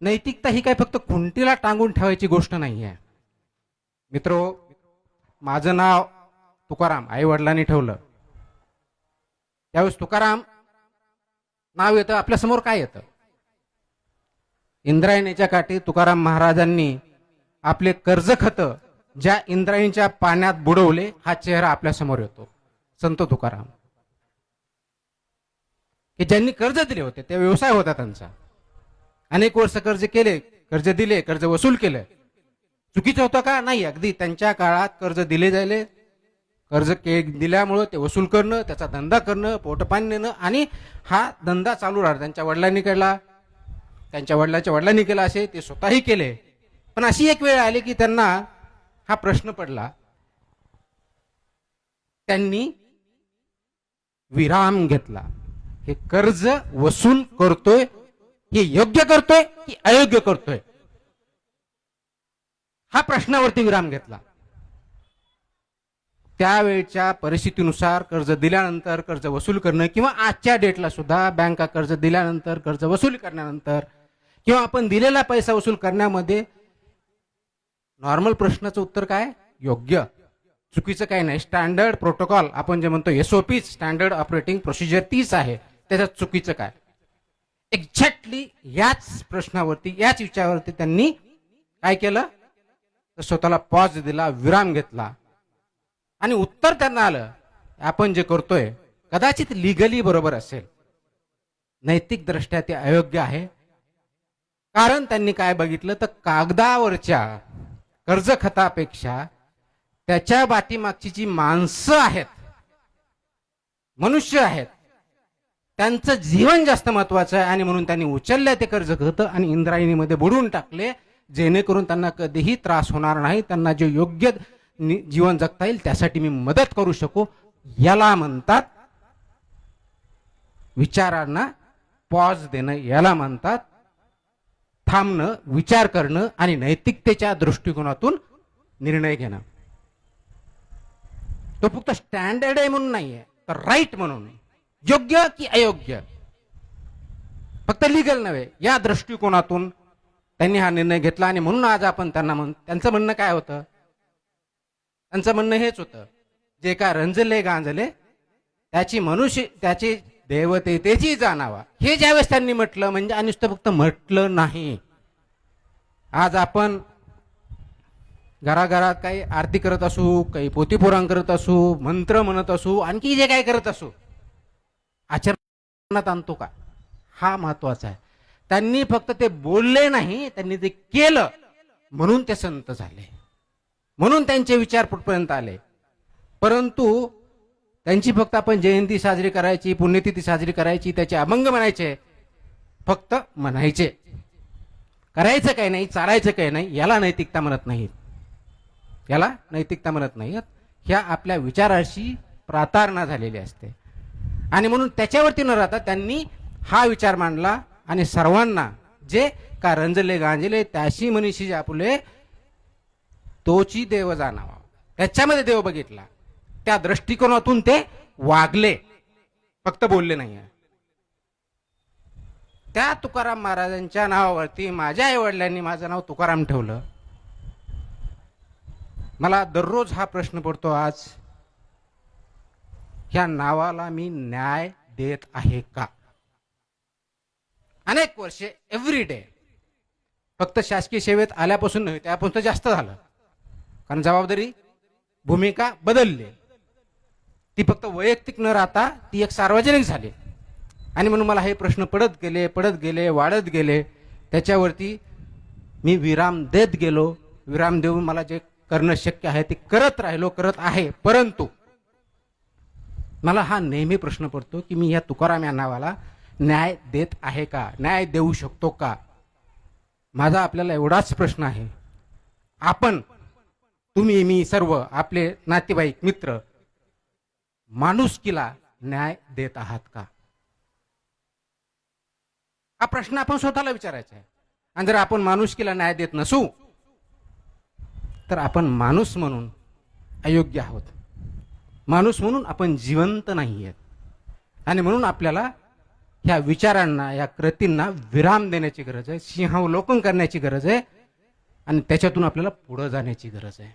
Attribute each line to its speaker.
Speaker 1: नैतिकता ही काय फक्त खुंटीला टांगून ठेवायची गोष्ट नाही आहे. मित्रो, माझं नाव तुकाराम आई वडिलांनी ठेवलं. त्यावेळेस तुकाराम नाव येतं, आपल्यासमोर काय येतं? इंद्रायणीच्या काठी तुकाराम महाराजांनी आपले कर्ज खत ज्या इंद्रायणीच्या पाण्यात बुडवले, हा चेहरा आपल्या समोर येतो. संत तुकाराम, की ज्यांनी कर्ज दिले होते, ते व्यवसाय होता त्यांचा. अनेक वर्ष कर्ज केले, कर्ज दिले, कर्ज वसूल केले. चुकीचं होतं का? नाही. अगदी त्यांच्या काळात कर्ज दिले जायले, कर्ज दिल्यामुळं ते वसूल करणं, त्याचा धंदा करणं, पोटपाणी नेणं, आणि हा धंदा चालू राहिला. त्यांच्या वडिलांनी केला, त्यांच्या वडिलांच्या वडिलांनी केला, असे ते स्वतःही केले. पण अशी एक वेळ आली की त्यांना हा प्रश्न पडला. त्यांनी विराम घेतला. हे कर्ज वसूल करतोय, हे योग्य करतोय की अयोग्य करतोय, हा प्रश्नावरती विराम घेतला. त्यावेळच्या परिस्थितीनुसार कर्ज दिल्यानंतर कर्ज वसूल करणं, किंवा आजच्या डेटला सुद्धा बँका कर्ज दिल्यानंतर कर्ज वसूल करण्यानंतर, किंवा आपण दिलेला पैसा वसूल करण्यामध्ये नॉर्मल प्रश्नाचं उत्तर काय? योग्य. चुकीचं काही नाही. स्टँडर्ड प्रोटोकॉल आपण जे म्हणतो, SOP स्टँडर्ड ऑपरेटिंग प्रोसिजर तीच आहे. त्याच्यात चुकीचं काय? एक्झॅक्टली याच प्रश्नावरती, याच विचारावरती त्यांनी काय केलं? तर स्वतःला पॉज दिला, विराम घेतला, आणि उत्तर त्यांना आलं, आपण जे करतोय कदाचित लिगली बरोबर असेल, नैतिक दृष्ट्या ते अयोग्य आहे. कारण त्यांनी काय बघितलं, तर कागदावरच्या कर्ज खतापेक्षा त्याच्या पाठीमागची जी माणसं आहेत, मनुष्य आहेत, त्यांचं जीवन जास्त महत्वाचं आहे. आणि म्हणून त्यांनी उचलले ते कर्ज खत आणि इंद्रायणीमध्ये बुडवून टाकले, जेणेकरून त्यांना कधीही त्रास होणार नाही, त्यांना जे योग्य जीवन जगता येईल त्यासाठी मी मदत करू शकू. याला म्हणतात विचारांना पॉज देणं, याला म्हणतात थांबणं, विचार करणं आणि नैतिकतेच्या दृष्टिकोनातून निर्णय घेणं. तो फक्त स्टँडर्ड आहे म्हणून नाहीये, तर राईट म्हणून, योग्य की अयोग्य, फक्त लिगल नव्हे, या दृष्टिकोनातून त्यांनी हा निर्णय घेतला. आणि म्हणून आज आपण त्यांना त्यांचं म्हणणं काय होतं? त्यांचं म्हणणं हेच होतं, जे का रंजले गांजले त्याची मनुष्य, त्याची देवतेची जाणावा. हे ज्यावेळेस त्यांनी म्हटलं, म्हणजे आणि नुसतं फक्त म्हटलं नाही. आज आपण घराघरात काही आरती करत असू, काही पोथीपुराण करत असू, मंत्र म्हणत असू, आणखी जे काय करत असू, आचरणात आणतो का? हा महत्वाचा आहे. त्यांनी फक्त ते बोलले नाही, त्यांनी ते केलं, म्हणून ते संत झाले, म्हणून त्यांचे विचार कुठपर्यंत आले. परंतु त्यांची फक्त आपण जयंती साजरी करायची, पुण्यतिथी साजरी करायची, त्याचे अभंग म्हणायचे, फक्त म्हणायचे, करायचं काही नाही, चालायचं काही नाही, याला नैतिकता म्हणत नाहीत. याला नैतिकता म्हणत नाहीत. ह्या आपल्या विचाराशी प्रातारणा झालेली असते. आणि म्हणून त्याच्यावरती न राहता त्यांनी हा विचार मांडला, आणि सर्वांना जे का रंजले गांजले त्याशी मनीषी जापुले तोची देव जाणावा, त्याच्यामध्ये देव बघितला, त्या दृष्टिकोनातून ते वागले, फक्त बोलले नाही. त्या तुकाराम महाराजांच्या नावावरती माझ्या आई वडिलांनी माझं नाव तुकाराम ठेवलं. मला दररोज हा प्रश्न पडतो, आज ह्या नावाला मी न्याय देत आहे का? अनेक वर्षे, एव्हरी डे, फक्त शासकीय सेवेत आल्यापासून नव्हे, त्यापासून तर जास्त झालं, कारण जबाबदारी, भूमिका बदलली. ती फक्त वैयक्तिक न राहता ती एक सार्वजनिक झाली. आणि म्हणून मला हे प्रश्न पडत गेले, वाढत गेले. त्याच्यावरती मी विराम देत गेलो. विराम देऊन मला जे करणं शक्य आहे ते करत राहिलो, करत आहे. परंतु मला हा नेहमी प्रश्न पडतो की मी या तुकाराम या नावाला न्याय देत आहे का, न्याय देऊ शकतो का? माझा आपल्याला एवढाच प्रश्न आहे, आपण, तुम्ही, मी, सर्व आपले नातेवाईक, मित्र, माणुसकीला न्याय देत आहात का? हा प्रश्न आपण स्वतःला विचारायचा आहे. आणि जर आपण माणुसकीला न्याय देत नसू तर आपण माणूस म्हणून अयोग्य आहोत, माणूस म्हणून आपण जिवंत नाही आहेत. आणि म्हणून आपल्याला ह्या विचारांना, या कृतींना विराम देण्याची गरज आहे, सिंहावलोकन करण्याची गरज आहे आणि त्याच्यातून आपल्याला पुढे जाण्याची गरज आहे.